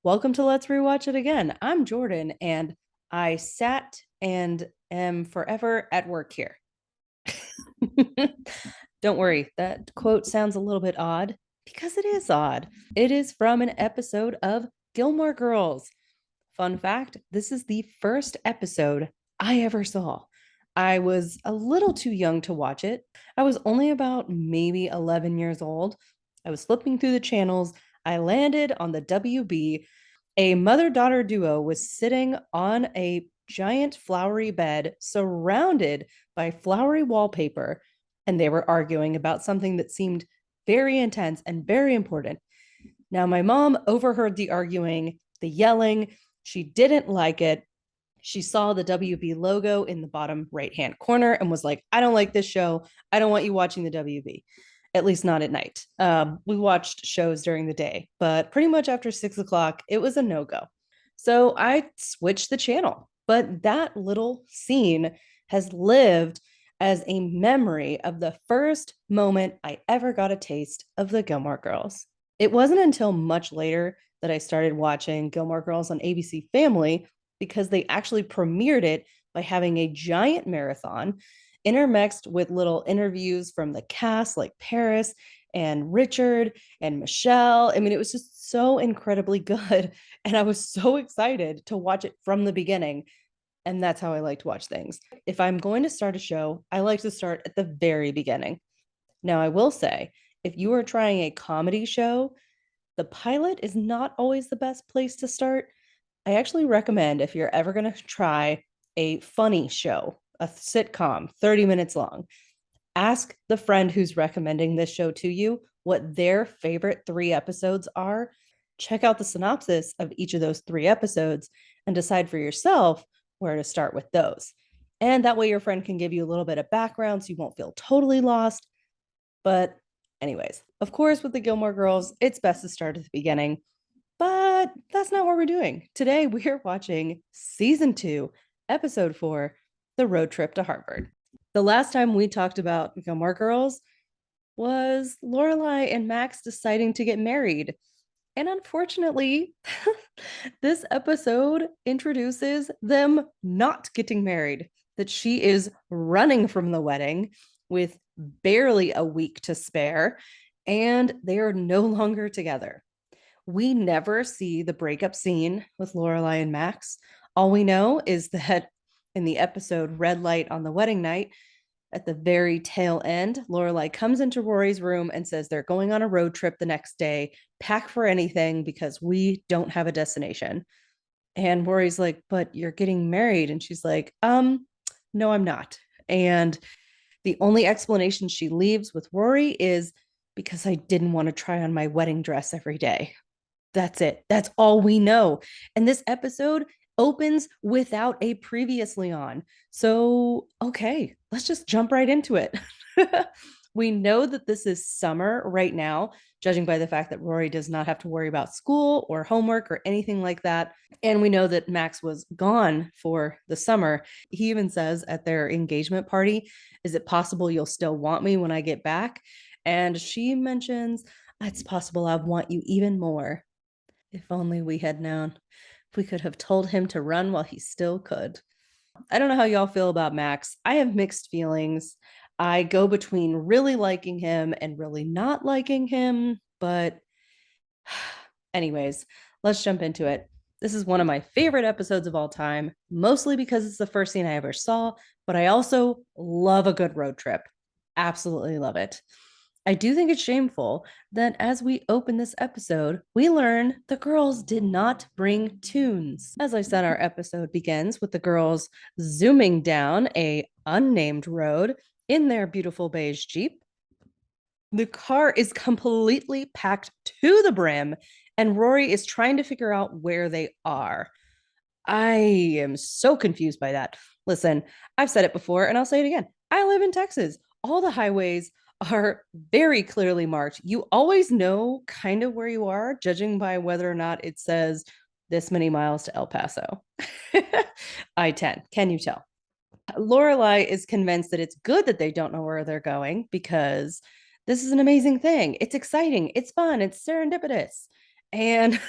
Welcome to Let's Rewatch It Again. I'm Jordan, and I sat and am forever at work here. Don't worry, that quote sounds a little bit odd because it is odd. It is from an episode of Gilmore Girls. Fun fact, this is the first episode I ever saw. I was a little too young to watch it. I was only about maybe 11 years old. I was flipping through the channels. I landed on the WB. A mother daughter duo was sitting on a giant flowery bed surrounded by flowery wallpaper, and they were arguing about something that seemed very intense and very important. Now, my mom overheard the arguing, the yelling. She didn't like it. She saw the WB logo in the bottom right hand corner and was like, I don't like this show. I don't want you watching the WB, at least not at night. We watched shows during the day, but pretty much after 6 o'clock, it was a no go. So I switched the channel. But that little scene has lived as a memory of the first moment I ever got a taste of the Gilmore Girls. It wasn't until much later that I started watching Gilmore Girls on ABC Family because they actually premiered it by having a giant marathon intermixed with little interviews from the cast like Paris and Richard and Michelle. I mean, it was just so incredibly good. And I was so excited to watch it from the beginning. And that's how I like to watch things. If I'm going to start a show, I like to start at the very beginning. Now, I will say, if you are trying a comedy show, the pilot is not always the best place to start. I actually recommend if you're ever going to try a funny show, a sitcom, 30 minutes long, ask the friend who's recommending this show to you what their favorite 3 episodes are. Check out the synopsis of each of those 3 episodes and decide for yourself where to start with those. And that way, your friend can give you a little bit of background so you won't feel totally lost. But, anyways, of course, with the Gilmore Girls, it's best to start at the beginning. But that's not what we're doing. Today, we're watching season 2, episode 4, The Road Trip to Harvard. The last time we talked about Gilmore Girls was Lorelai and Max deciding to get married. And unfortunately, this episode introduces them not getting married, that she is running from the wedding with barely a week to spare, and they are no longer together. We never see the breakup scene with Lorelai and Max. All we know is that in the episode Red Light on the Wedding Night, at the very tail end, Lorelai comes into Rory's room and says they're going on a road trip the next day. Pack for anything because we don't have a destination. And Rory's like, but you're getting married. And she's like, no, I'm not. And the only explanation she leaves with Rory is because I didn't want to try on my wedding dress every day. That's it. That's all we know. And this episode opens without a previously on. So, okay, let's just jump right into it. We know that this is summer right now, judging by the fact that Rory does not have to worry about school or homework or anything like that. And we know that Max was gone for the summer. He even says at their engagement party, is it possible you'll still want me when I get back? And she mentions, it's possible I want you even more. If only we had known. If we could have told him to run while he still could. I don't know how y'all feel about Max. I have mixed feelings. I go between really liking him and really not liking him. But, anyways, let's jump into it. This is one of my favorite episodes of all time, mostly because it's the first scene I ever saw, but I also love a good road trip. Absolutely love it. I do think it's shameful that as we open this episode, we learn the girls did not bring tunes. As I said, our episode begins with the girls zooming down a unnamed road in their beautiful beige Jeep. The car is completely packed to the brim, and Rory is trying to figure out where they are. I am so confused by that. Listen, I've said it before and I'll say it again. I live in Texas. All the highways are very clearly marked. You always know kind of where you are, judging by whether or not it says this many miles to El Paso. I-10. Can you tell? Lorelai is convinced that it's good that they don't know where they're going because this is an amazing thing. It's exciting. It's fun. It's serendipitous. And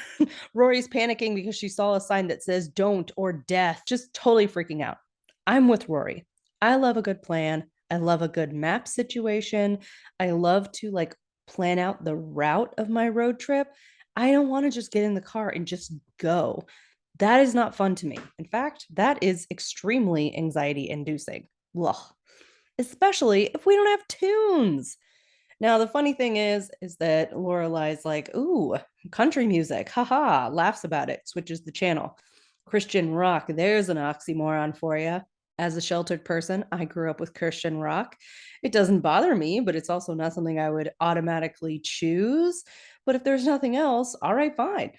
Rory's panicking because she saw a sign that says don't or death, just totally freaking out. I'm with Rory. I love a good plan. I love a good map situation. I love to like plan out the route of my road trip. I don't want to just get in the car and just go. That is not fun to me. In fact, that is extremely anxiety inducing. Especially if we don't have tunes. Now, the funny thing is that Lorelai's like, ooh, country music, haha, laughs about it, switches the channel. Christian rock, there's an oxymoron for you. As a sheltered person, I grew up with Christian rock. It doesn't bother me, but it's also not something I would automatically choose. But if there's nothing else, all right, fine.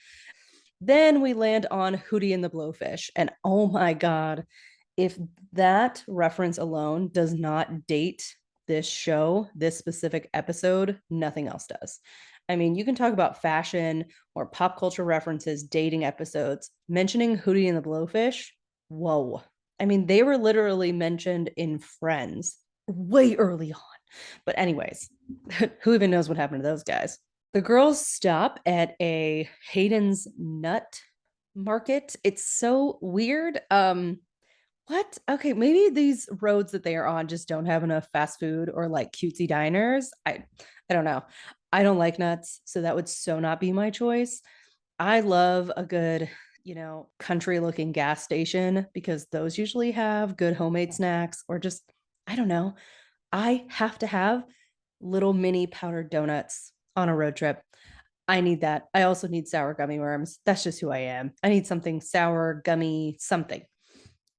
Then we land on Hootie and the Blowfish. And oh my God, if that reference alone does not date this show, this specific episode, nothing else does. I mean, you can talk about fashion or pop culture references, dating episodes, mentioning Hootie and the Blowfish. Whoa. I mean, they were literally mentioned in Friends way early on. But, anyways, who even knows what happened to those guys? The girls stop at a Hayden's Nut Market. It's so weird. What? Okay, maybe these roads that they are on just don't have enough fast food or like cutesy diners. I don't know. I don't like nuts, so that would so not be my choice. I love a good, country looking gas station because those usually have good homemade snacks or just I don't know. I have to have little mini powdered donuts on a road trip. I need that. I also need sour gummy worms. That's just who I am. I need something sour, gummy, something.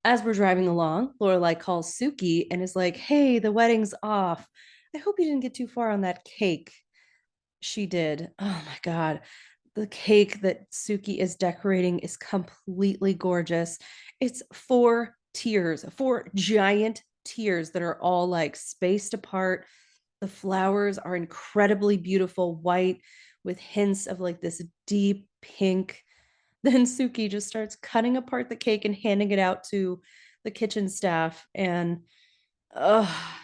As we're driving along, Lorelai calls Suki and is like, "Hey, the wedding's off. I hope you didn't get too far on that cake." She did. Oh my God. The cake that Suki is decorating is completely gorgeous. It's four tiers, four giant tiers that are all like spaced apart. The flowers are incredibly beautiful, white with hints of like this deep pink. Then Suki just starts cutting apart the cake and handing it out to the kitchen staff. And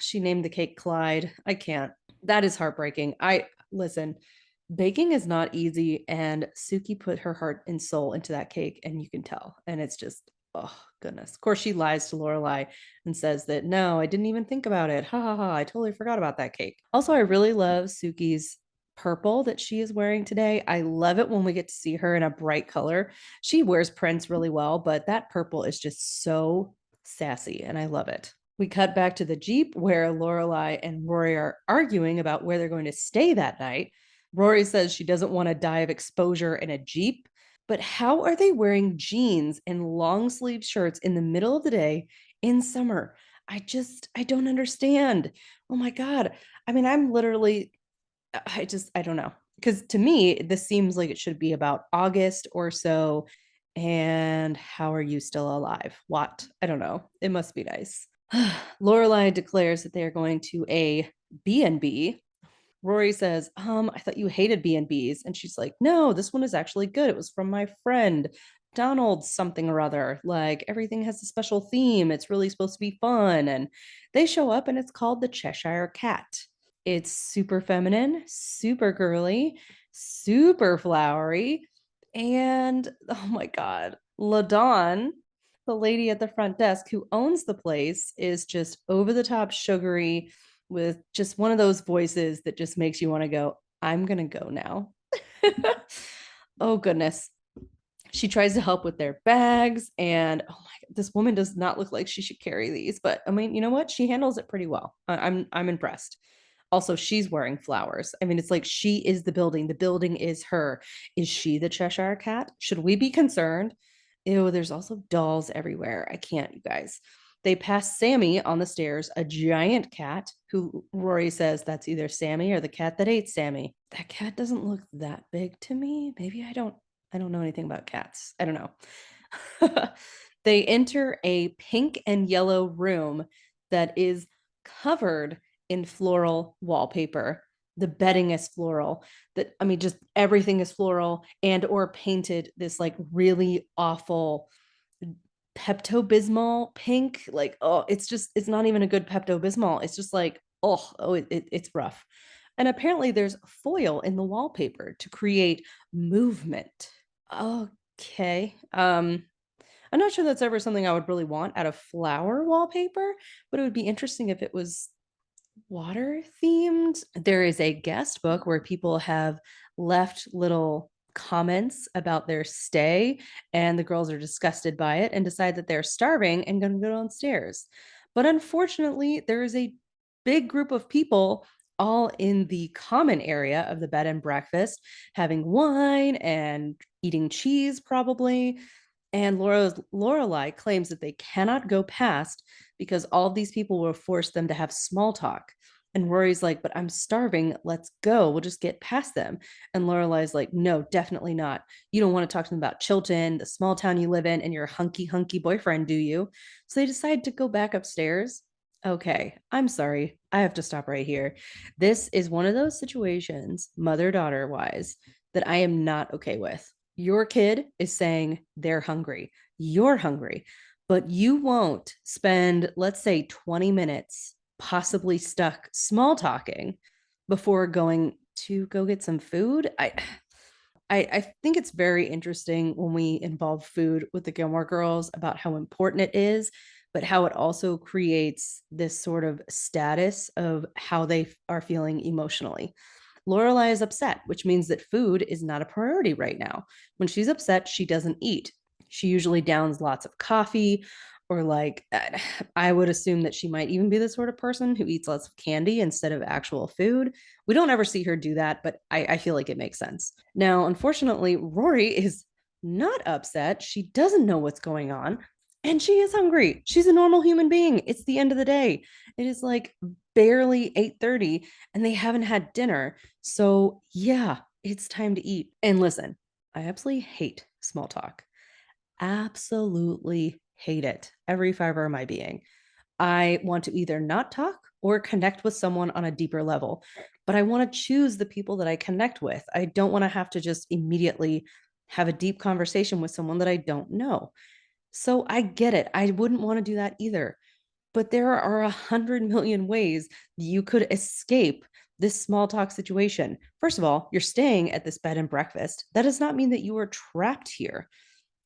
she named the cake Clyde. I can't. That is heartbreaking. I listen, baking is not easy. And Suki put her heart and soul into that cake, and you can tell. And it's just, oh goodness. Of course, she lies to Lorelai and says that no, I didn't even think about it. Ha ha ha. I totally forgot about that cake. Also, I really love Suki's purple that she is wearing today. I love it when we get to see her in a bright color. She wears prints really well, but that purple is just so sassy and I love it. We cut back to the Jeep where Lorelai and Rory are arguing about where they're going to stay that night. Rory says she doesn't want to die of exposure in a Jeep, but how are they wearing jeans and long sleeve shirts in the middle of the day in summer? I don't understand. Oh my God. I mean, I don't know. Because to me, this seems like it should be about August or so. And how are you still alive? What? I don't know. It must be nice. Lorelai declares that they are going to a B&B. Rory says, I thought you hated B&Bs. And she's like, no, this one is actually good. It was from my friend, Donald something or other. Like everything has a special theme. It's really supposed to be fun. And they show up and it's called the Cheshire Cat. It's super feminine, super girly, super flowery. And oh my God, LaDawn, the lady at the front desk who owns the place, is just over the top sugary with just one of those voices that just makes you want to go, I'm going to go now. Oh, goodness. She tries to help with their bags. And oh my God, this woman does not look like she should carry these. But I mean, you know what? She handles it pretty well. I'm impressed. Also, she's wearing flowers. I mean, it's like she is the building. The building is her. Is she the Cheshire Cat? Should we be concerned? Ew, there's also dolls everywhere. I can't, you guys. They pass Sammy on the stairs, a giant cat who Rory says that's either Sammy or the cat that ate Sammy. That cat doesn't look that big to me. Maybe I don't know anything about cats. I don't know. They enter a pink and yellow room that is covered in floral wallpaper. The bedding is floral. That I mean, just everything is floral and or painted this like really awful Pepto Bismol pink. Like, oh, it's not even a good Pepto Bismol. It's just like, it's rough. And apparently there's foil in the wallpaper to create movement. Okay. I'm not sure that's ever something I would really want out of flower wallpaper, but it would be interesting if it was water themed. There is a guest book where people have left little comments about their stay, and the girls are disgusted by it and decide that they're starving and going to go downstairs. But unfortunately, there is a big group of people all in the common area of the bed and breakfast having wine and eating cheese, probably. And Lorelai claims that they cannot go past because all these people will force them to have small talk. And Rory's like, but I'm starving. Let's go. We'll just get past them. And Lorelai's like, no, definitely not. You don't want to talk to them about Chilton, the small town you live in, and your hunky boyfriend, do you? So they decide to go back upstairs. Okay, I'm sorry. I have to stop right here. This is one of those situations, mother daughter wise, that I am not okay with. Your kid is saying they're hungry. You're hungry, but you won't spend, let's say, 20 minutes possibly stuck small talking before going to go get some food. I think it's very interesting when we involve food with the Gilmore Girls about how important it is, but how it also creates this sort of status of how they are feeling emotionally. Lorelai is upset, which means that food is not a priority right now. When she's upset, she doesn't eat. She usually downs lots of coffee, or like, I would assume that she might even be the sort of person who eats lots of candy instead of actual food. We don't ever see her do that, but I feel like it makes sense. Now, unfortunately, Rory is not upset. She doesn't know what's going on. And she is hungry. She's a normal human being. It's the end of the day. It is like barely 8:30 and they haven't had dinner. So, yeah, it's time to eat. And listen, I absolutely hate small talk. Absolutely hate it. Every fiber of my being. I want to either not talk or connect with someone on a deeper level, but I want to choose the people that I connect with. I don't want to have to just immediately have a deep conversation with someone that I don't know. So I get it. I wouldn't want to do that either. But there are 100 million ways you could escape this small talk situation. First of all, you're staying at this bed and breakfast. That does not mean that you are trapped here.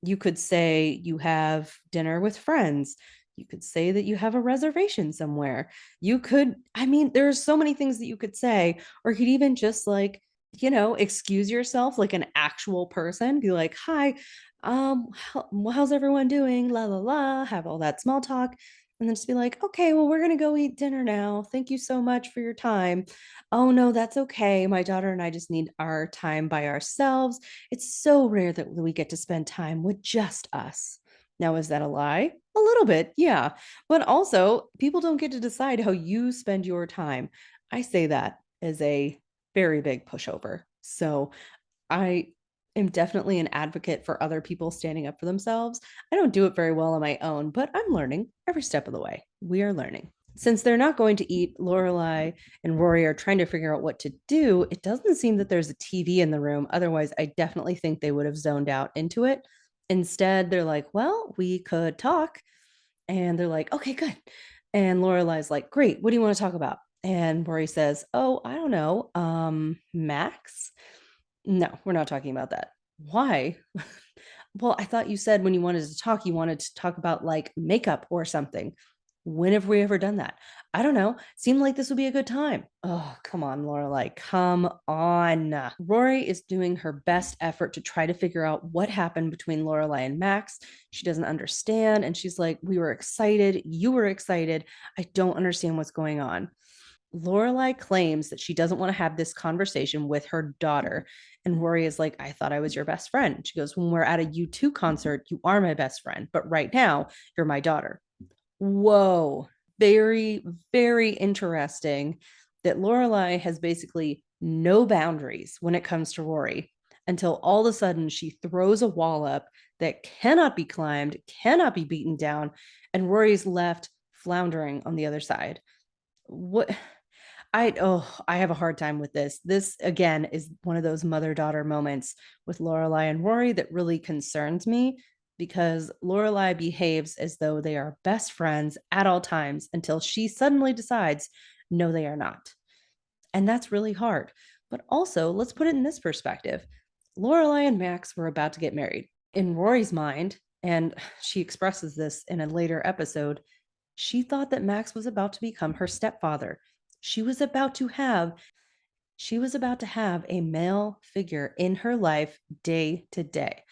You could say you have dinner with friends. You could say that you have a reservation somewhere. You could, I mean, there's so many things that you could say, or you could even just like, excuse yourself like an actual person, be like, hi, how's everyone doing? La la la, have all that small talk. And then just be like, okay, well, we're gonna go eat dinner now. Thank you so much for your time. Oh no, that's okay. My daughter and I just need our time by ourselves. It's so rare that we get to spend time with just us. Now, is that a lie? A little bit, yeah. But also, people don't get to decide how you spend your time. I say that as a very big pushover. So I am definitely an advocate for other people standing up for themselves. I don't do it very well on my own, but I'm learning every step of the way. We are learning. Since they're not going to eat, Lorelai and Rory are trying to figure out what to do. It doesn't seem that there's a TV in the room. Otherwise, I definitely think they would have zoned out into it. Instead, they're like, well, we could talk. And they're like, okay, good. And Lorelai's like, great. What do you want to talk about? And Rory says, oh, I don't know. Max? No, we're not talking about that. Why? Well, I thought you said when you wanted to talk about like makeup or something. When have we ever done that? I don't know. Seemed like this would be a good time. Oh, come on, Lorelai. Come on. Rory is doing her best effort to try to figure out what happened between Lorelai and Max. She doesn't understand. And she's like, we were excited. You were excited. I don't understand what's going on. Lorelai claims that she doesn't want to have this conversation with her daughter. And Rory is like, I thought I was your best friend. She goes, when we're at a U2 concert, you are my best friend. But right now, you're my daughter. Whoa. Very, very interesting that Lorelai has basically no boundaries when it comes to Rory until all of a sudden she throws a wall up that cannot be climbed, cannot be beaten down, and Rory's left floundering on the other side. What I have a hard time with this. This again is one of those mother-daughter moments with Lorelai and Rory that really concerns me because Lorelai behaves as though they are best friends at all times until she suddenly decides no they are not. And that's really hard. But also, let's put it in this perspective. Lorelai and Max were about to get married. In Rory's mind, and she expresses this in a later episode, she thought that Max was about to become her stepfather. She was about to have she was about to have a male figure in her life day to day,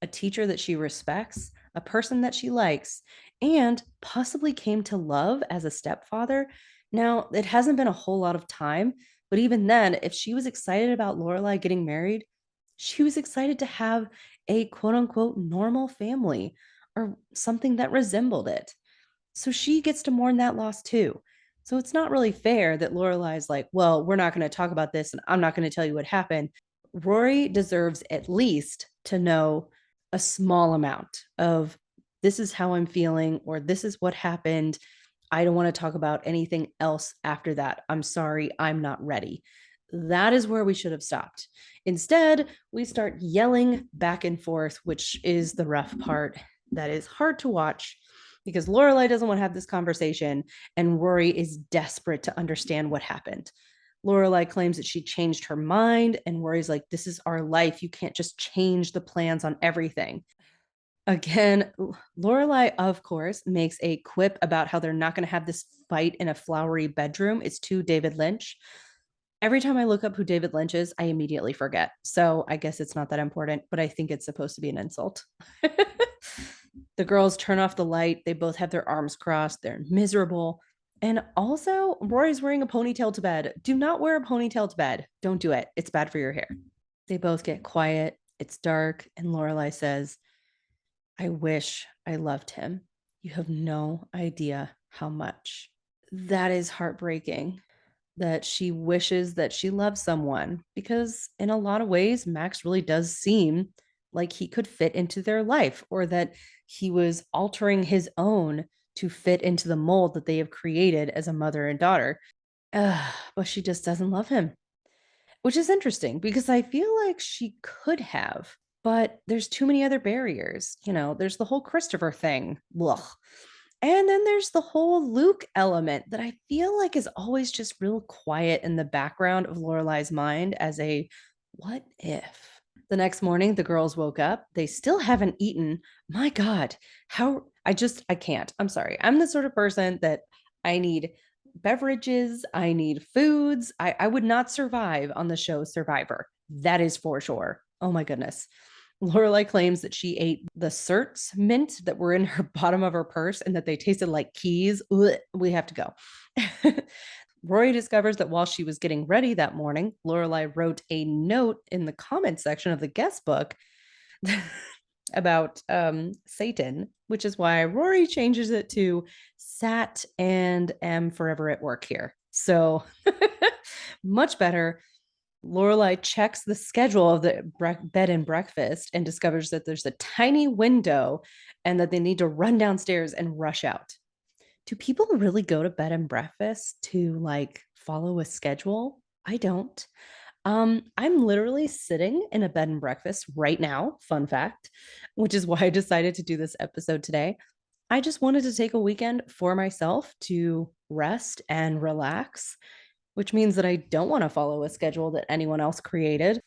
a teacher that she respects, a person that she likes, and possibly came to love as a stepfather. Now, it hasn't been a whole lot of time, but even then, if she was excited about Lorelai getting married, she was excited to have a quote unquote normal family or something that resembled it. So she gets to mourn that loss too. So it's not really fair that Lorelai's like, well, we're not going to talk about this and I'm not going to tell you what happened. Rory deserves at least to know a small amount of this is how I'm feeling or this is what happened. I don't want to talk about anything else after that. I'm sorry, I'm not ready. That is where we should have stopped. Instead, we start yelling back and forth, which is the rough part. That is hard to watch because Lorelai doesn't want to have this conversation and Rory is desperate to understand what happened. Lorelai claims that she changed her mind, and Rory's like, "This is our life. You can't just change the plans on everything." Again, Lorelai, of course, makes a quip about how they're not going to have this fight in a flowery bedroom. It's to David Lynch. Every time I look up who David Lynch is, I immediately forget. So I guess it's not that important, but I think it's supposed to be an insult. The girls turn off the light. They both have their arms crossed. They're miserable. And also, Rory's wearing a ponytail to bed. Do not wear a ponytail to bed. Don't do it. It's bad for your hair. They both get quiet. It's dark. And Lorelai says, I wish I loved him. You have no idea how much. That is heartbreaking that she wishes that she loved someone because, in a lot of ways, Max really does seem like he could fit into their life or that he was altering his own to fit into the mold that they have created as a mother and daughter. But she just doesn't love him, which is interesting because I feel like she could have, but there's too many other barriers. There's the whole Christopher thing. Ugh. And then there's the whole Luke element that I feel like is always just real quiet in the background of Lorelai's mind as a what if? The next morning, the girls woke up. They still haven't eaten. My God, I can't. I'm sorry. I'm the sort of person that I need beverages, I need foods. I would not survive on the show Survivor. That is for sure. Oh my goodness. Lorelai claims that she ate the certs mint that were in her bottom of her purse and that they tasted like keys. Ugh, we have to go. Rory discovers that while she was getting ready that morning, Lorelai wrote a note in the comment section of the guest book about Satan, which is why Rory changes it to sat and am forever at work here. So much better. Lorelai checks the schedule of the bed and breakfast and discovers that there's a tiny window and that they need to run downstairs and rush out. Do people really go to bed and breakfast to like follow a schedule? I don't. I'm literally sitting in a bed and breakfast right now, fun fact, which is why I decided to do this episode today. I just wanted to take a weekend for myself to rest and relax, which means that I don't want to follow a schedule that anyone else created.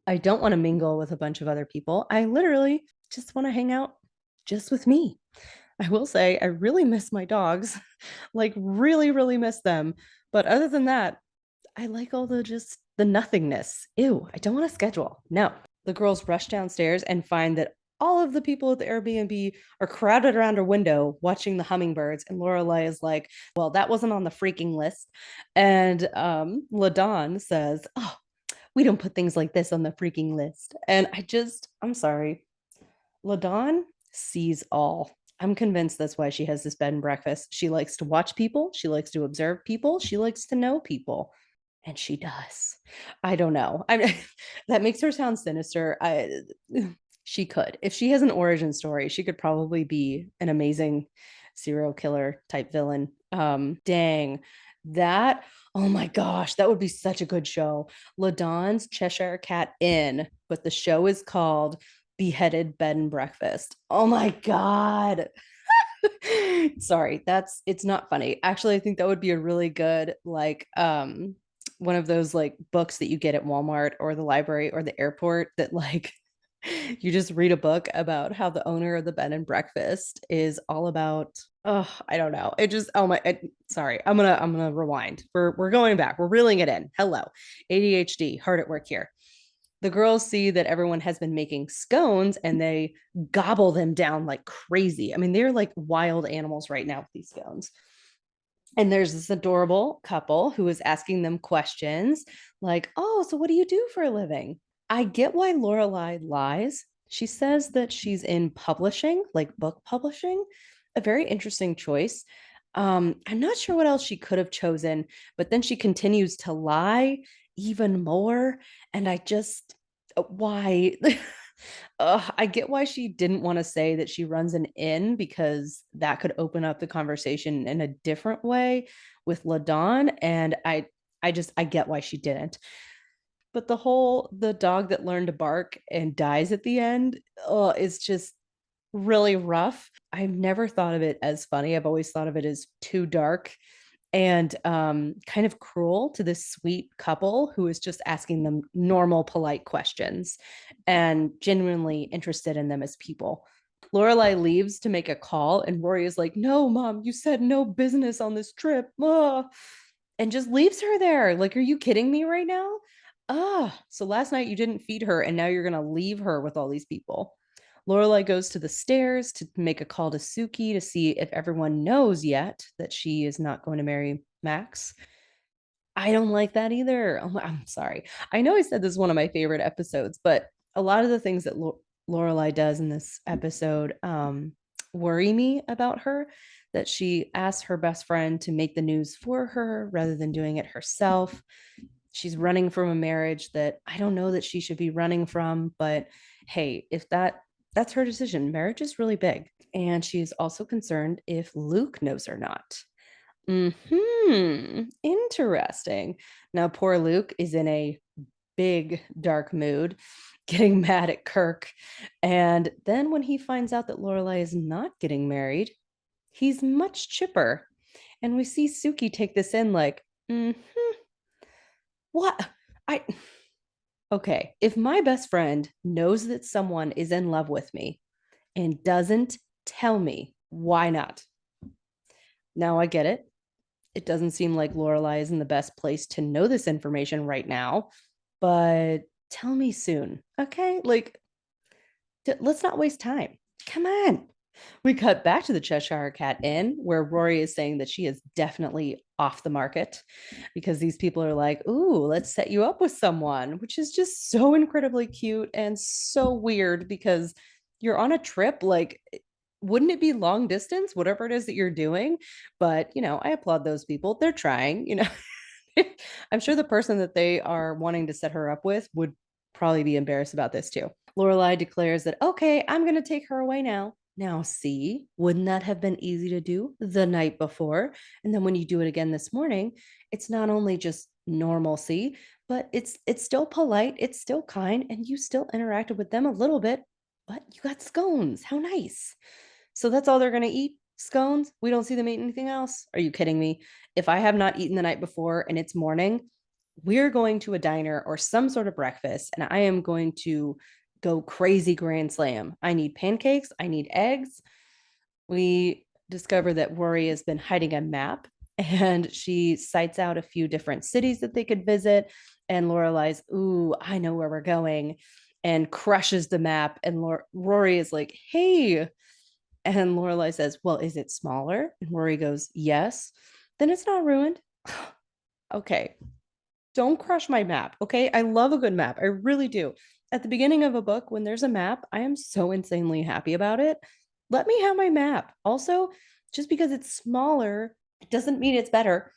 I don't want to mingle with a bunch of other people. I literally just want to hang out just with me. I will say I really miss my dogs, like really, really miss them. But other than that, I like all the just the nothingness. Ew, I don't want to schedule. No. The girls rush downstairs and find that all of the people at the Airbnb are crowded around a window watching the hummingbirds. And Lorelai is like, well, that wasn't on the freaking list. And LaDawn says, oh, we don't put things like this on the freaking list. And I'm sorry. LaDawn sees all. I'm convinced that's why she has this bed and breakfast. She likes to watch people. She likes to observe people. She likes to know people. And she does. I don't know. That makes her sound sinister. She could. If she has an origin story, she could probably be an amazing serial killer type villain. Dang. That, oh my gosh, that would be such a good show. LaDawn's Cheshire Cat Inn, but the show is called Beheaded Bed and Breakfast. Oh my God. Sorry, it's not funny. Actually, I think that would be a really good like one of those like books that you get at Walmart or the library or the airport that like you just read a book about how the owner of the bed and breakfast is all about, oh, I don't know. It just, oh my, sorry. I'm gonna rewind. We're going back. We're reeling it in. Hello. ADHD, hard at work here. The girls see that everyone has been making scones and they gobble them down like crazy. I mean, they're like wild animals right now with these scones. And there's this adorable couple who is asking them questions like, "Oh, so what do you do for a living?" I get why Lorelai lies. She says that she's in publishing, like book publishing, a very interesting choice. I'm not sure what else she could have chosen, but then she continues to lie even more. And I just, why? I get why she didn't want to say that she runs an inn because that could open up the conversation in a different way with LaDawn. And I get why she didn't. But the dog that learned to bark and dies at the end, oh, is just really rough. I've never thought of it as funny. I've always thought of it as too dark and kind of cruel to this sweet couple who is just asking them normal, polite questions and genuinely interested in them as people. Lorelai leaves to make a call, and Rory is like, "No, mom, you said no business on this trip." And just leaves her there. Like, are you kidding me right now? So last night you didn't feed her, and now you're going to leave her with all these people. Lorelai goes to the stairs to make a call to Suki to see if everyone knows yet that she is not going to marry Max. I don't like that either. I'm sorry. I know I said this is one of my favorite episodes, but a lot of the things that Lorelai does in this episode worry me about her. That she asks her best friend to make the news for her rather than doing it herself. She's running from a marriage that I don't know that she should be running from, but hey, if that's her decision. Marriage is really big. And she's also concerned if Luke knows or not. Interesting. Now, poor Luke is in a big dark mood, getting mad at Kirk. And then when he finds out that Lorelai is not getting married, he's much chipper. And we see Suki take this in like, what? I okay, if my best friend knows that someone is in love with me and doesn't tell me, why not? Now I get it. It doesn't seem like Lorelai is in the best place to know this information right now, but tell me soon, okay? Like, let's not waste time. Come on. We cut back to the Cheshire Cat Inn, where Rory is saying that she is definitely off the market because these people are like, "Ooh, let's set you up with someone," which is just so incredibly cute and so weird because you're on a trip. Like, wouldn't it be long distance, whatever it is that you're doing? But, I applaud those people. They're trying. I'm sure the person that they are wanting to set her up with would probably be embarrassed about this too. Lorelai declares that, "Okay, I'm going to take her away now." Now, see, wouldn't that have been easy to do the night before? And then when you do it again this morning, it's not only just normalcy, but it's still polite, it's still kind, and you still interacted with them a little bit, but you got scones. How nice. So that's all they're going to eat? Scones? We don't see them eat anything else? Are you kidding me? If I have not eaten the night before and it's morning, we're going to a diner or some sort of breakfast, and I am going to go crazy grand slam. I need pancakes, I need eggs. We discover that Rory has been hiding a map and she cites out a few different cities that they could visit. And Lorelai's, "Ooh, I know where we're going," and crushes the map. And Rory is like, "Hey." And Lorelai says, "Well, is it smaller?" And Rory goes, "Yes." "Then it's not ruined." Okay, don't crush my map. Okay. I love a good map. I really do. At the beginning of a book, when there's a map, I am so insanely happy about it. Let me have my map. Also, just because it's smaller doesn't mean it's better.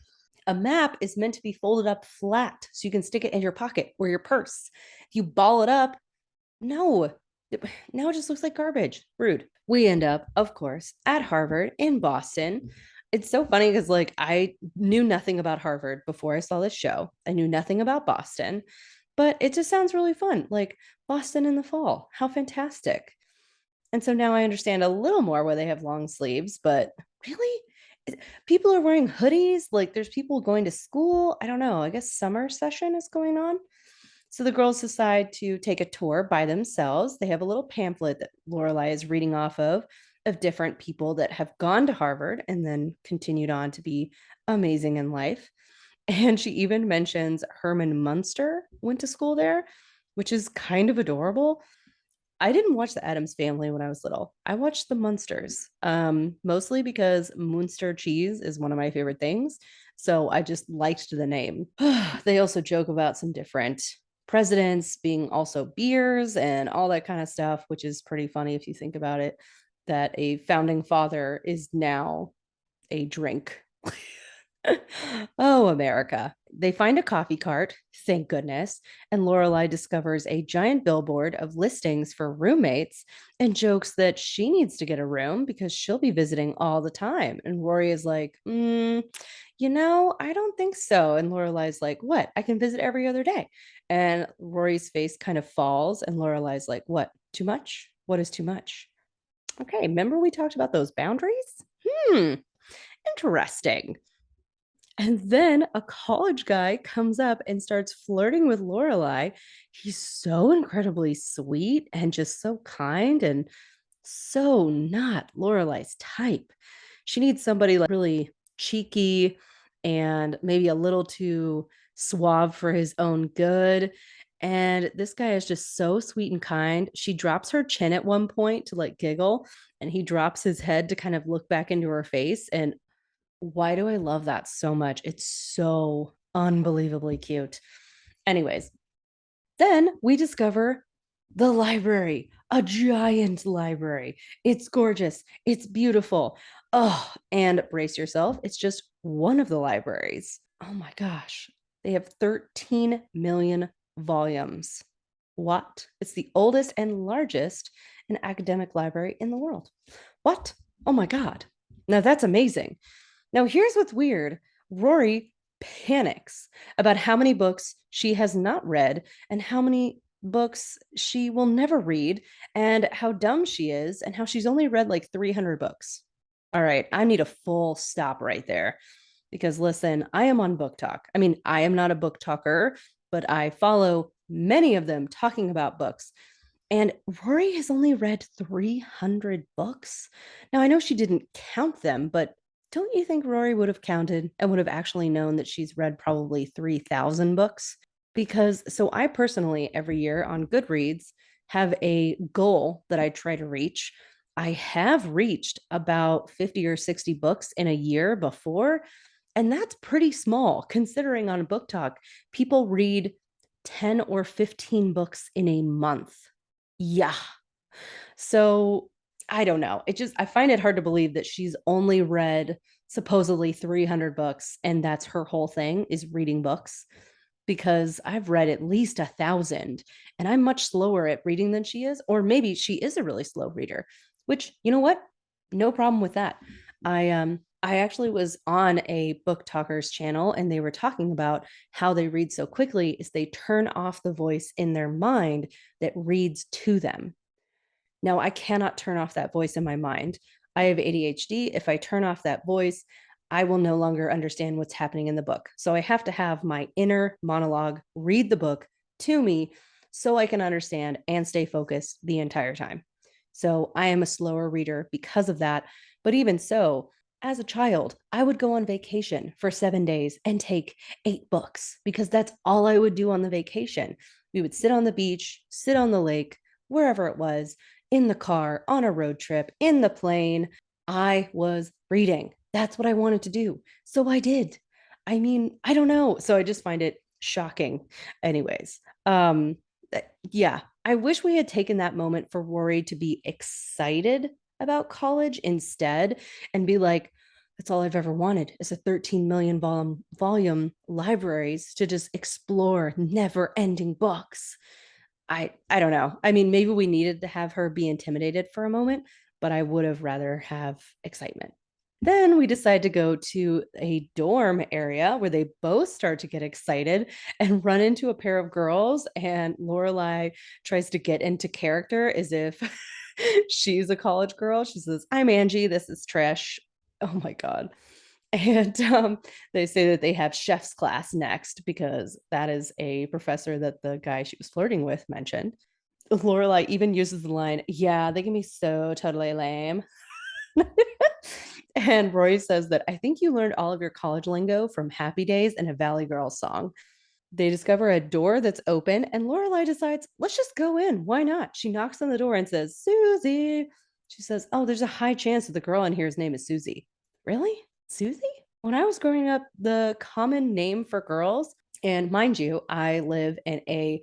A map is meant to be folded up flat so you can stick it in your pocket or your purse. If you ball it up, no, now it just looks like garbage. Rude. We end up, of course, at Harvard in Boston. It's so funny because, like, I knew nothing about Harvard before I saw this show. I knew nothing about Boston, but it just sounds really fun. Like Boston in the fall. How fantastic. And so now I understand a little more why they have long sleeves, but really? People are wearing hoodies. Like there's people going to school. I don't know. I guess summer session is going on. So the girls decide to take a tour by themselves. They have a little pamphlet that Lorelai is reading off of different people that have gone to Harvard and then continued on to be amazing in life. And she even mentions Herman Munster went to school there, which is kind of adorable. I didn't watch the Addams Family when I was little. I watched the Munsters, mostly because Munster cheese is one of my favorite things. So I just liked the name. They also joke about some different presidents being also beers and all that kind of stuff, which is pretty funny if you think about it, that a founding father is now a drink. Oh, America. They find a coffee cart, thank goodness, and Lorelai discovers a giant billboard of listings for roommates and jokes that she needs to get a room because she'll be visiting all the time. And Rory is like, I don't think so. And Lorelai's like, what? I can visit every other day. And Rory's face kind of falls, and Lorelai's like, what? Too much? What is too much? Okay, remember we talked about those boundaries? Hmm, interesting. And then a college guy comes up and starts flirting with Lorelai. He's so incredibly sweet and just so kind and so not Lorelai's type. She needs somebody like really cheeky and maybe a little too suave for his own good. And this guy is just so sweet and kind. She drops her chin at one point to like giggle, and he drops his head to kind of look back into her face. And why do I love that so much? It's so unbelievably cute. Anyways, then we discover the library, a giant library. It's gorgeous, it's beautiful. Oh, and brace yourself, it's just one of the libraries. Oh my gosh, they have 13 million volumes. What? It's the oldest and largest an academic library in the world. What? Oh my God. Now that's amazing. Now, here's what's weird. Rory panics about how many books she has not read and how many books she will never read and how dumb she is and how she's only read like 300 books. All right, I need a full stop right there because listen, I am on Book Talk. I mean, I am not a book talker, but I follow many of them talking about books. And Rory has only read 300 books. Now, I know she didn't count them, but don't you think Rory would have counted and would have actually known that she's read probably 3,000 books? Because so I personally, every year on Goodreads, have a goal that I try to reach. I have reached about 50 or 60 books in a year before, and that's pretty small considering on Book Talk, people read 10 or 15 books in a month. Yeah. So I don't know. I find it hard to believe that she's only read supposedly 300 books and that's her whole thing is reading books because I've read at least 1,000 and I'm much slower at reading than she is. Or maybe she is a really slow reader, which, you know what? No problem with that. I actually was on a book talkers channel and they were talking about how they read so quickly is they turn off the voice in their mind that reads to them. Now, I cannot turn off that voice in my mind. I have ADHD. If I turn off that voice, I will no longer understand what's happening in the book. So I have to have my inner monologue read the book to me so I can understand and stay focused the entire time. So I am a slower reader because of that. But even so, as a child, I would go on vacation for 7 days and take 8 books because that's all I would do on the vacation. We would sit on the beach, sit on the lake, wherever it was, in the car, on a road trip, in the plane. I was reading. That's what I wanted to do. So I did. I mean, I don't know. So I just find it shocking. Anyways, yeah, I wish we had taken that moment for Rory to be excited about college instead and be like, that's all I've ever wanted is a 13 million volume libraries to just explore never ending books. I don't know. I mean, maybe we needed to have her be intimidated for a moment, but I would have rather have excitement. Then we decide to go to a dorm area where they both start to get excited and run into a pair of girls. And Lorelai tries to get into character as if she's a college girl. She says, I'm Angie. This is Trish. Oh my God. And they say that they have chef's class next because that is a professor that the guy she was flirting with mentioned. Lorelai even uses the line, "Yeah, they can be so totally lame." And Roy says that I think you learned all of your college lingo from Happy Days and a Valley Girls song. They discover a door that's open, and Lorelai decides, let's just go in. Why not? She knocks on the door and says, Susie. She says, oh, there's a high chance that the girl in here's name is Susie. Really? Susie? When I was growing up, the common name for girls, and mind you, I live in a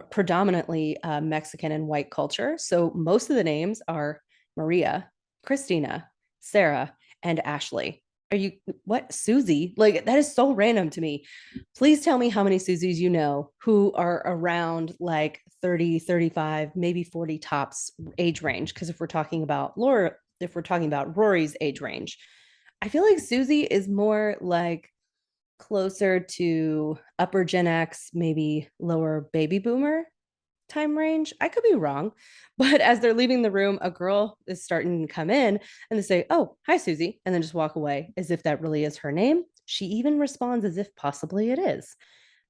predominantly Mexican and white culture. So most of the names are Maria, Christina, Sarah, and Ashley. Are you what? Susie? Like, that is so random to me. Please tell me how many Susies you know who are around like 30, 35, maybe 40 tops age range. Because if we're talking about Laura, if we're talking about Rory's age range, I feel like Susie is more like closer to upper Gen X, maybe lower baby boomer time range. I could be wrong. But as they're leaving the room, a girl is starting to come in and they say, oh, hi, Susie, and then just walk away as if that really is her name. She even responds as if possibly it is.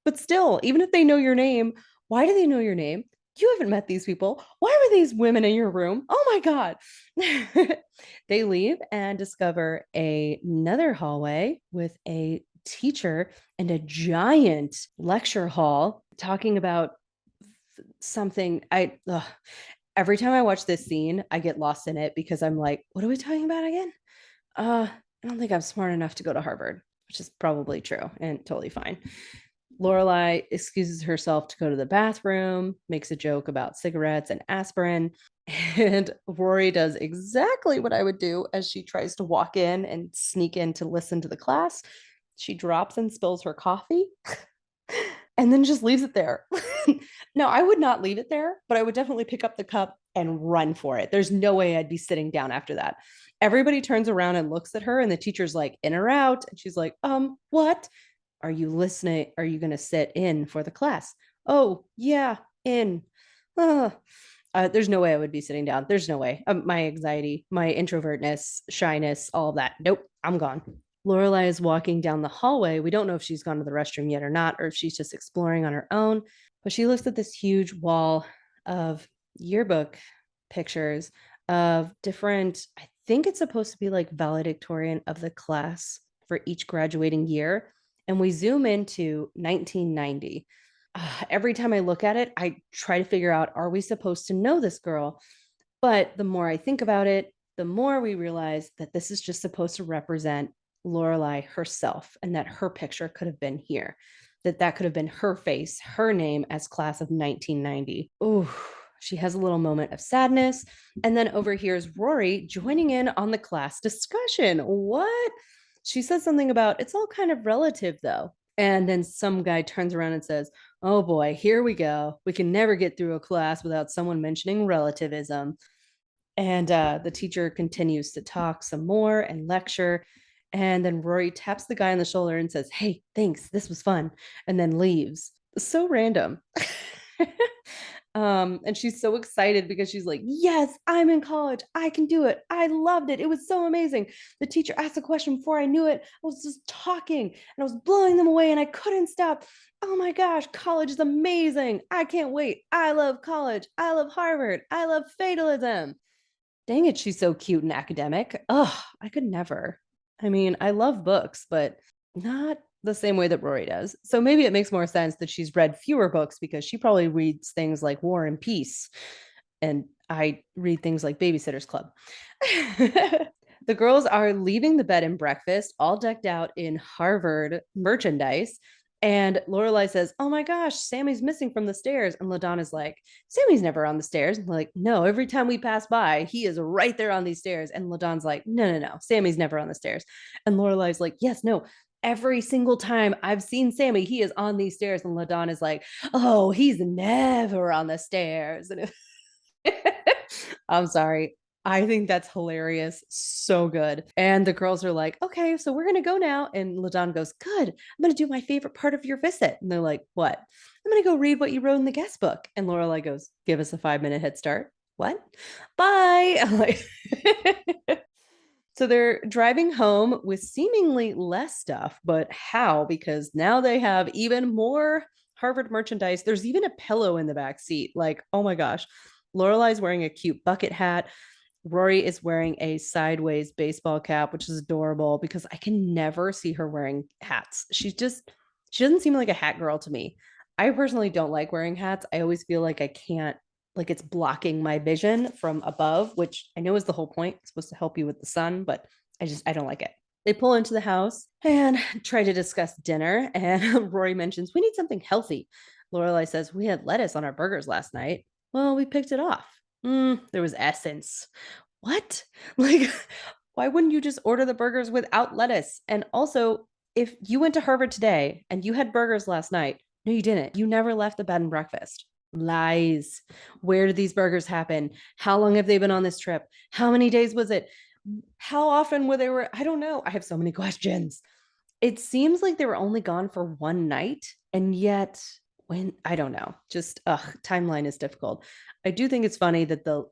But still, even if they know your name, why do they know your name? You haven't met these people. Why were these women in your room? Oh my God. They leave and discover another hallway with a teacher and a giant lecture hall talking about something. Every time I watch this scene, I get lost in it because I'm like, what are we talking about again? I don't think I'm smart enough to go to Harvard, which is probably true and totally fine. Lorelai excuses herself to go to the bathroom, makes a joke about cigarettes and aspirin, and Rory does exactly what I would do as she tries to walk in and sneak in to listen to the class. She drops and spills her coffee and then just leaves it there. No, I would not leave it there, but I would definitely pick up the cup and run for it. There's no way I'd be sitting down after that. Everybody turns around and looks at her, and the teacher's like, in or out? And she's like, what? Are you listening? Are you going to sit in for the class? Oh, yeah, in. Uh, there's no way I would be sitting down. There's no way. My anxiety, my introvertness, shyness, all of that. Nope, I'm gone. Lorelai is walking down the hallway. We don't know if she's gone to the restroom yet or not, or if she's just exploring on her own. But she looks at this huge wall of yearbook pictures of different, I think it's supposed to be like valedictorian of the class for each graduating year. And we zoom into 1990. Every time I look at it, I try to figure out, are we supposed to know this girl? But the more I think about it, the more we realize that this is just supposed to represent Lorelai herself and that her picture could have been here, that could have been her face, her name as class of 1990. Ooh, she has a little moment of sadness. And then over here is Rory joining in on the class discussion. What? She says something about it's all kind of relative, though. And then some guy turns around and says, oh boy, here we go. We can never get through a class without someone mentioning relativism. And the teacher continues to talk some more and lecture. And then Rory taps the guy on the shoulder and says, hey, thanks. This was fun. And then leaves. So random. And she's so excited because she's like, yes, I'm in college. I can do it. I loved it. It was so amazing. The teacher asked a question before I knew it. I was just talking and I was blowing them away and I couldn't stop. Oh my gosh, college is amazing. I can't wait. I love college. I love Harvard. I love fatalism. Dang it, she's so cute and academic. Oh, I could never. I mean, I love books, but not the same way that Rory does. So maybe it makes more sense that she's read fewer books because she probably reads things like War and Peace. And I read things like Babysitter's Club. The girls are leaving the bed and breakfast, all decked out in Harvard merchandise. And Lorelai says, oh my gosh, Sammy's missing from the stairs. And LaDonna's like, Sammy's never on the stairs. And like, no, every time we pass by, he is right there on these stairs. And LaDonna's like, no, Sammy's never on the stairs. And Lorelai's like, yes, no, every single time I've seen Sammy, he is on these stairs. And LaDonna's like, oh, he's never on the stairs. And I'm sorry. I think that's hilarious. So good. And the girls are like, okay, so we're going to go now. And LaDonna goes, good. I'm going to do my favorite part of your visit. And they're like, what? I'm going to go read what you wrote in the guest book. And Lorelai goes, give us a 5-minute head start. What? Bye. I'm like, So they're driving home with seemingly less stuff, but how? Because now they have even more Harvard merchandise. There's even a pillow in the back seat. Like, oh my gosh. Lorelai's wearing a cute bucket hat. Rory is wearing a sideways baseball cap, which is adorable because I can never see her wearing hats. She doesn't seem like a hat girl to me. I personally don't like wearing hats. I always feel like I can't, like it's blocking my vision from above, which I know is the whole point. It's supposed to help you with the sun, but I don't like it. They pull into the house and try to discuss dinner. And Rory mentions, we need something healthy. Lorelai says, we had lettuce on our burgers last night. Well, we picked it off. There was essence. What? Like, why wouldn't you just order the burgers without lettuce? And also, if you went to Harvard today and you had burgers last night, no, you didn't. You never left the bed and breakfast. Lies. Where did these burgers happen? How long have they been on this trip? How many days was it? How often were they were? I don't know. I have so many questions. It seems like they were only gone for one night, and yet when I don't know, just timeline is difficult. I do think it's funny that the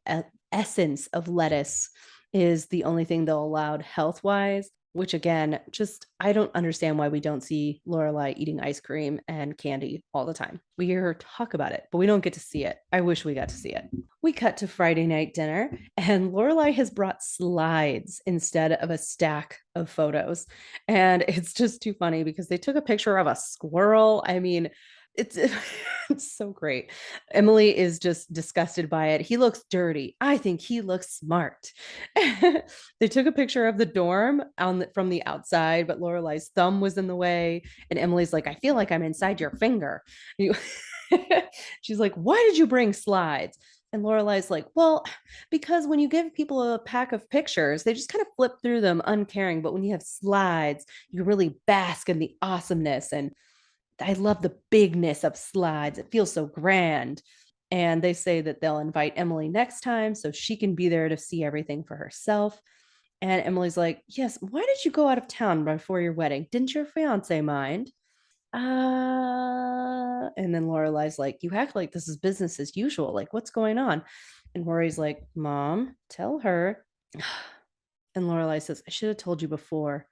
essence of lettuce is the only thing they'll allow health wise, which again, just I don't understand why we don't see Lorelai eating ice cream and candy all the time. We hear her talk about it, but we don't get to see it. I wish we got to see it. We cut to Friday night dinner, and Lorelai has brought slides instead of a stack of photos. And it's just too funny because they took a picture of a squirrel. I mean, it's it's so great. Emily is just disgusted by it. He looks dirty. I think he looks smart. They took a picture of the dorm from the outside, but Lorelai's thumb was in the way, and Emily's like, "I feel like I'm inside your finger." She's like, "Why did you bring slides?" And Lorelai's like, "Well, because when you give people a pack of pictures, they just kind of flip through them uncaring. But when you have slides, you really bask in the awesomeness. And I love the bigness of slides. It feels so grand." And they say that they'll invite Emily next time so she can be there to see everything for herself. And Emily's like, "Yes, why did you go out of town before your wedding? Didn't your fiance mind?" And then Lorelai's like, "You act like this is business as usual. Like, what's going on?" And Rory's like, "Mom, tell her." And Lorelai says, "I should have told you before."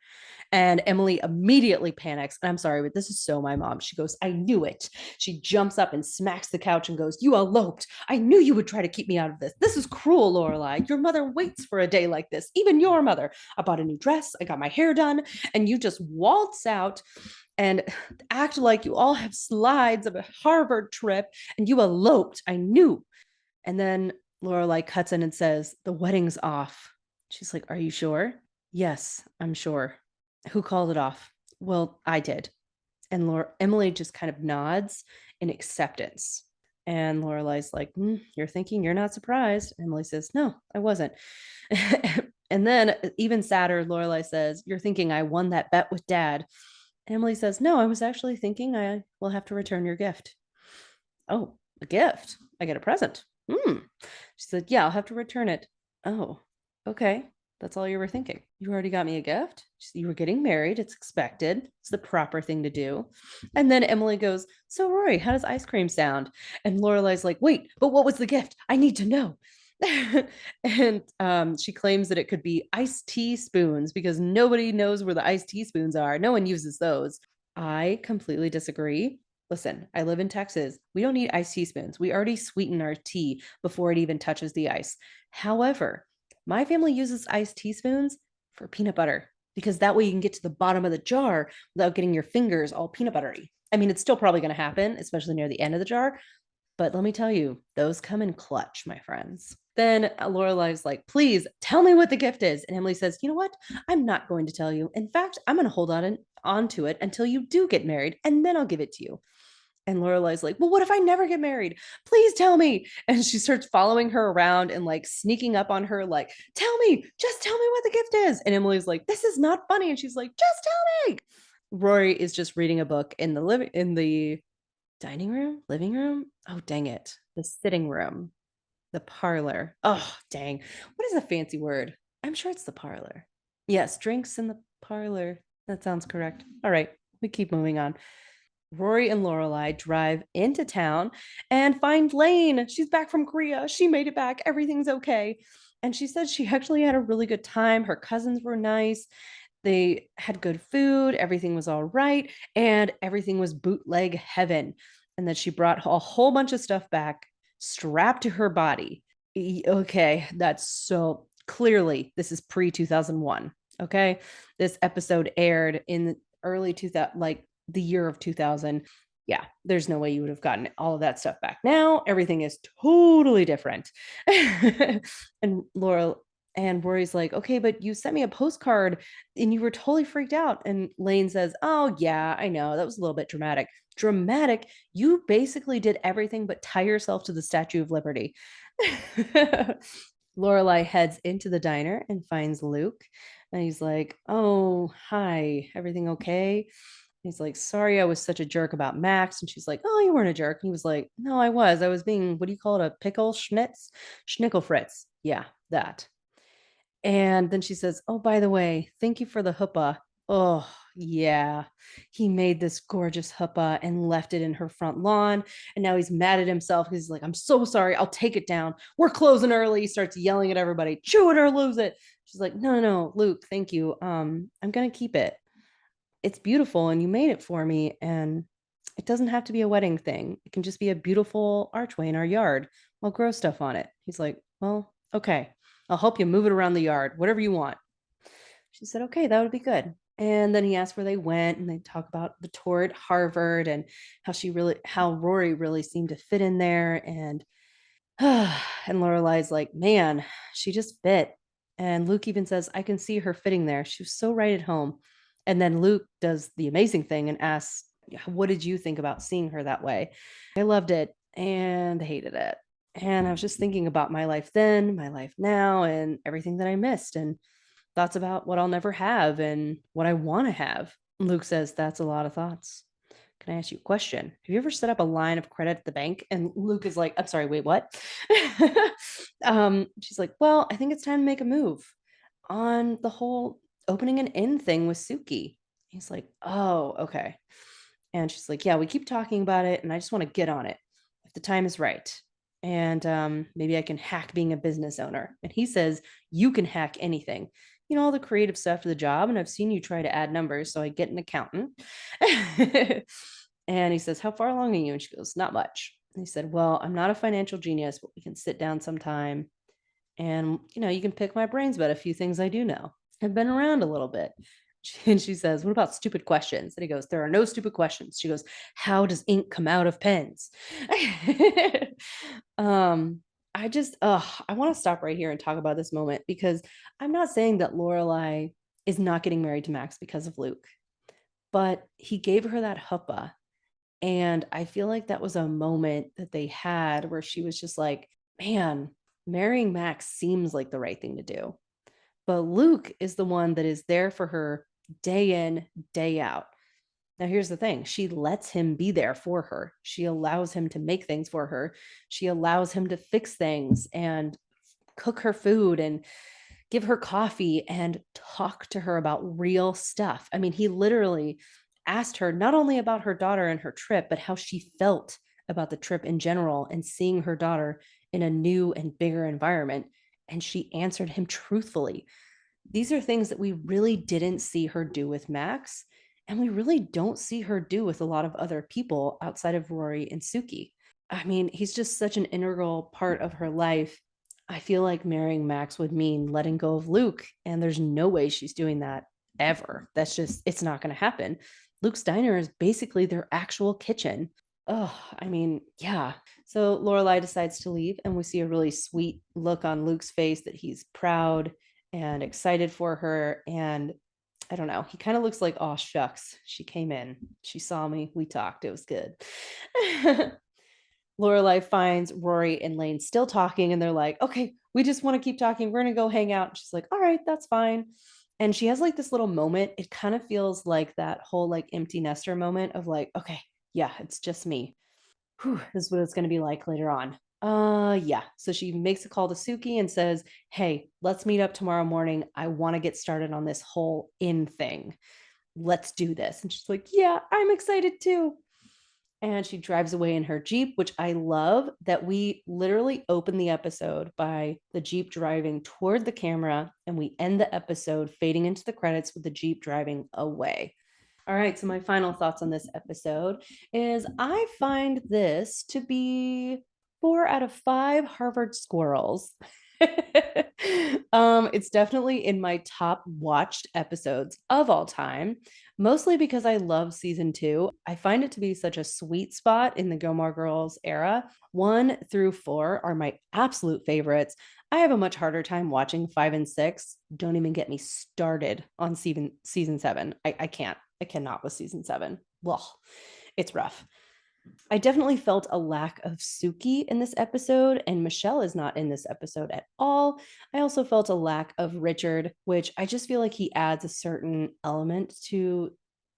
And Emily immediately panics. And I'm sorry, but this is so my mom. She goes, "I knew it." She jumps up and smacks the couch and goes, "You eloped. I knew you would try to keep me out of this. This is cruel, Lorelai. Your mother waits for a day like this. Even your mother. I bought a new dress. I got my hair done. And you just waltz out and act like you all have slides of a Harvard trip and you eloped. I knew." And then Lorelai cuts in and says, "The wedding's off." She's like, "Are you sure?" "Yes, I'm sure." "Who called it off?" "Well, I did." And Emily just kind of nods in acceptance. And Lorelai's like, "You're thinking you're not surprised." Emily says, "No, I wasn't." And then even sadder, Lorelai says, "You're thinking I won that bet with Dad." Emily says, "No, I was actually thinking I will have to return your gift." "Oh, a gift? I get a present." She said, "Yeah, I'll have to return it." "Oh, okay. That's all you were thinking. You already got me a gift. You were getting married. It's expected. It's the proper thing to do." And then Emily goes, "So, Rory, how does ice cream sound?" And Lorelai's like, "Wait, but what was the gift? I need to know." And she claims that it could be iced tea spoons because nobody knows where the iced tea spoons are. No one uses those. I completely disagree. Listen, I live in Texas. We don't need iced teaspoons. We already sweeten our tea before it even touches the ice. However, my family uses iced teaspoons for peanut butter because that way you can get to the bottom of the jar without getting your fingers all peanut buttery. I mean, it's still probably going to happen, especially near the end of the jar. But let me tell you, those come in clutch, my friends. Then Lorelai's like, "Please tell me what the gift is." And Emily says, "You know what? I'm not going to tell you. In fact, I'm going to hold on to it until you do get married, and then I'll give it to you." And Lorelai's like, "Well, what if I never get married? Please tell me." And she starts following her around and like sneaking up on her, like, "Tell me, just tell me what the gift is." And Emily's like, "This is not funny." And she's like, "Just tell me." Rory is just reading a book in the dining room, living room. Oh, dang it. The sitting room, the parlor. Oh, dang. What is a fancy word? I'm sure it's the parlor. Yes, drinks in the parlor. That sounds correct. All right, we keep moving on. Rory and Lorelai drive into town and find Lane. She's back from Korea. She made it back. Everything's okay. And she said she actually had a really good time. Her cousins were nice. They had good food. Everything was all right. And everything was bootleg heaven. And that she brought a whole bunch of stuff back strapped to her body. Okay, that's so clearly this is pre 2001. Okay, this episode aired in early 2000, like the year of 2000. Yeah, there's no way you would have gotten all of that stuff back now. Everything is totally different. And Laura and Rory's like, okay, but you sent me a postcard and you were totally freaked out. And Lane says, oh, yeah, I know. That was a little bit dramatic. Dramatic? You basically did everything but tie yourself to the Statue of Liberty. Lorelai heads into the diner and finds Luke. And he's like, oh, hi, everything okay? He's like, sorry, I was such a jerk about Max. And she's like, oh, you weren't a jerk. And he was like, no, I was. I was being, what do you call it? A pickle schnitz? Schnickel Fritz. Yeah, that. And then she says, oh, by the way, thank you for the huppah. Oh, yeah. He made this gorgeous huppah and left it in her front lawn. And now he's mad at himself. He's like, I'm so sorry. I'll take it down. We're closing early. He starts yelling at everybody, chew it or lose it. She's like, no, no, no, Luke, thank you. I'm going to keep it. It's beautiful and you made it for me. And it doesn't have to be a wedding thing. It can just be a beautiful archway in our yard. I'll grow stuff on it. He's like, well, okay. I'll help you move it around the yard, whatever you want. She said, okay, that would be good. And then he asked where they went, and they talk about the tour at Harvard and how Rory really seemed to fit in there. And and Lorelai's like, man, she just fit. And Luke even says, I can see her fitting there. She was so right at home. And then Luke does the amazing thing and asks, what did you think about seeing her that way? I loved it and hated it. And I was just thinking about my life then, my life now, and everything that I missed, and thoughts about what I'll never have and what I want to have. Luke says, that's a lot of thoughts. Can I ask you a question? Have you ever set up a line of credit at the bank? And Luke is like, I'm sorry, wait, what? She's like, well, I think it's time to make a move on the whole opening an inn thing with Suki. He's like, oh, okay. And she's like, yeah, we keep talking about it and I just want to get on it if the time is right. And maybe I can hack being a business owner. And he says, you can hack anything, all the creative stuff to the job. And I've seen you try to add numbers. So I get an accountant. And he says, how far along are you? And she goes, not much. And he said, well, I'm not a financial genius, but we can sit down sometime and, you can pick my brains about a few things I do know. I've been around a little bit. And she says, what about stupid questions? And he goes, there are no stupid questions. She goes, how does ink come out of pens? I just, I want to stop right here and talk about this moment because I'm not saying that Lorelai is not getting married to Max because of Luke, but he gave her that huppah. And I feel like that was a moment that they had where she was just like, man, marrying Max seems like the right thing to do. But Luke is the one that is there for her day in, day out. Now, here's the thing. She lets him be there for her. She allows him to make things for her. She allows him to fix things and cook her food and give her coffee and talk to her about real stuff. I mean, he literally asked her not only about her daughter and her trip, but how she felt about the trip in general and seeing her daughter in a new and bigger environment. And she answered him truthfully. These are things that we really didn't see her do with Max. And we really don't see her do with a lot of other people outside of Rory and Suki. I mean, he's just such an integral part of her life. I feel like marrying Max would mean letting go of Luke. And there's no way she's doing that ever. That's just, it's not going to happen. Luke's diner is basically their actual kitchen. Oh, I mean, yeah. So Lorelai decides to leave, and we see a really sweet look on Luke's face that he's proud and excited for her. And I don't know, he kind of looks like, oh, shucks, she came in, she saw me, we talked, it was good. Lorelai finds Rory and Lane still talking, and they're like, okay, we just want to keep talking. We're going to go hang out. And she's like, all right, that's fine. And she has like this little moment. It kind of feels like that whole like empty nester moment of like, okay, yeah, it's just me. Whew, this is what it's going to be like later on. Yeah. So she makes a call to Suki and says, hey, let's meet up tomorrow morning. I want to get started on this whole in thing. Let's do this. And she's like, yeah, I'm excited too. and she drives away in her Jeep, which I love that we literally open the episode by the Jeep driving toward the camera, and we end the episode fading into the credits with the Jeep driving away. All right, so my final thoughts on this episode is I find this to be 4 out of 5 Harvard squirrels. It's definitely in my top watched episodes of all time, mostly because I love season 2. I find it to be such a sweet spot in the Gilmore Girls era. 1 through 4 are my absolute favorites. I have a much harder time watching 5 and 6. Don't even get me started on season 7. I can't. I cannot with season 7. Well, it's rough. I definitely felt a lack of Suki in this episode, and Michelle is not in this episode at all. I also felt a lack of Richard, which I just feel like he adds a certain element to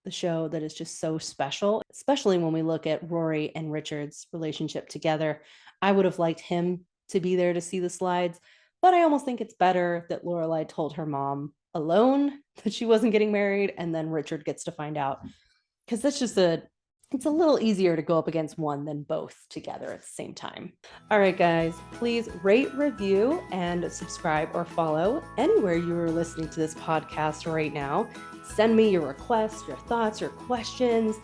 the show that is just so special, especially when we look at Rory and Richard's relationship together. I would have liked him to be there to see the slides, but I almost think it's better that Lorelai told her mom alone that she wasn't getting married, and then Richard gets to find out, because that's just it's a little easier to go up against one than both together at the same time. All right, guys, please rate, review, and subscribe or follow anywhere you are listening to this podcast right now. Send me your requests, your thoughts, your questions,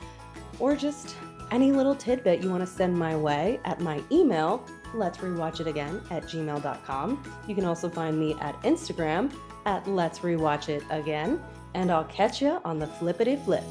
or just any little tidbit you want to send my way at my email, letsrewatchitagain@gmail.com. You can also find me at Instagram at letsrewatchitagain, and I'll catch you on the flippity flip.